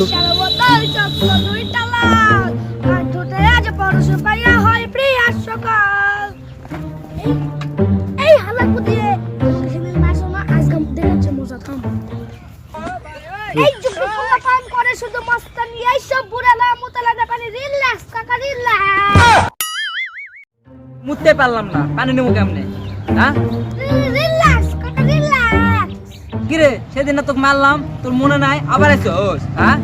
তো এই হালাকু দিয়ে এই যুগে ফুল পান করে শুধু মস্তানি এই সব বুড়ালা মুতালা পানি রিল্যাক্স কাকা রিল্যাক্স মুততে পারলাম না, পানি নেবো কেমনে? হ্যাঁ রিল্যাক্স কাকা রিল্যাক্স কিরে, সেদিন না তোকে মারলাম, তোর মনে নাই? আবার আইসোস? হ্যাঁ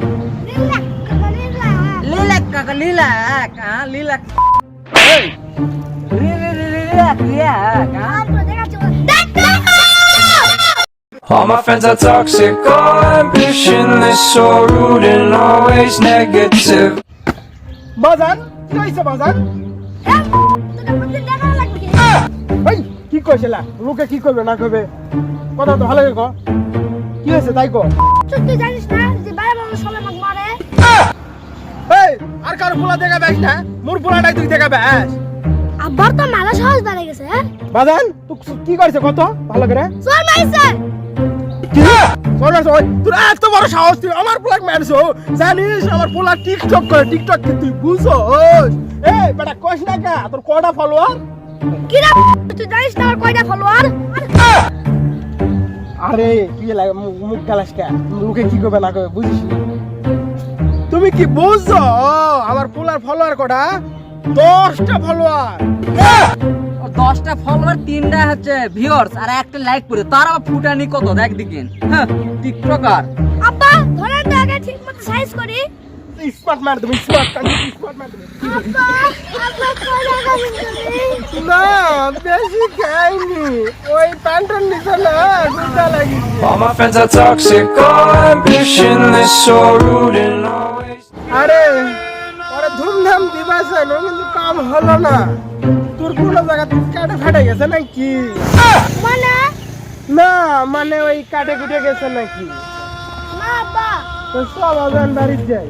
রিল্যাক্স কাকা রিল্যাক্স লিলাক কাকা লিলাক, হ্যাঁ লিলাক এই রিলাক রিলাক, হ্যাঁ আমরা দেখাচ্ছি All my friends are toxic, all ambitionless, so rude and always negative. বাজান কি হইছে বাজান? তোকে প্রতিদিন দেখা লাগবে কি এই কি কইছিলা? লোকে কি করবে না করবে কথা তো ভালো কো। কি হইছে তাই কো? তুই জানিস না যে বাইরে মানুষ সবাই আমাকে মারে এই আর কার পোলা দেখা বেশ না? মোর পোলাটাই তুই দেখা বেশ। আবার তো মালা সহজ বেড়ে গেছে বাজান তুই কি করছে কত ভালো করে? চোর মাইছে কি? সরস ওই তোর এত বড় সাহস তুই আমার পোলাক মারছো? জানিস আমার পোলা টিকটক করে, টিকটক কি তুই বুঝছস? এই বেটা কইস না কা তোর কয়টা ফলোয়ার? কি রে তুই জানিস না আমার কয়টা ফলোয়ার আরে তুই লাগে মুখ গালাস কা লোকে কি করবে না করবে বুঝিস না? তুমি কি বুঝছো আমার পোলার ফলোয়ার কটা? 10টা ফলোয়ার। 10টা ফলোয়ার, 3টা হচ্ছে ভিউয়ার্স আর একটা লাইক করে, তার আবার ফুটানি কত দেখ দিকেন। হ্যাঁ টিকটকার। আব্বা ধরে তো আগে ঠিকমতো সাইজ করি স্মার্ট ম্যান তুমি স্মার্ট ম্যান তুমি। আব্বা আব্বা কয়টা খাবি তুমি না বেশি খাইনি ওই প্যান্টের নিচে না গুটা লাগিছে। All my friends are toxic, all ambitionless, so rude and always. আরে ওরে ধুমধাম দিবা চাইলো কিন্তু কাম হলো না। তোর কোনো জায়গা কাটে ফাটে গেছে নাকি? মানে না মানে ওই কাটে কুটে গেছে নাকি? না আব্বা তো সব আজান বাড়ি যাই।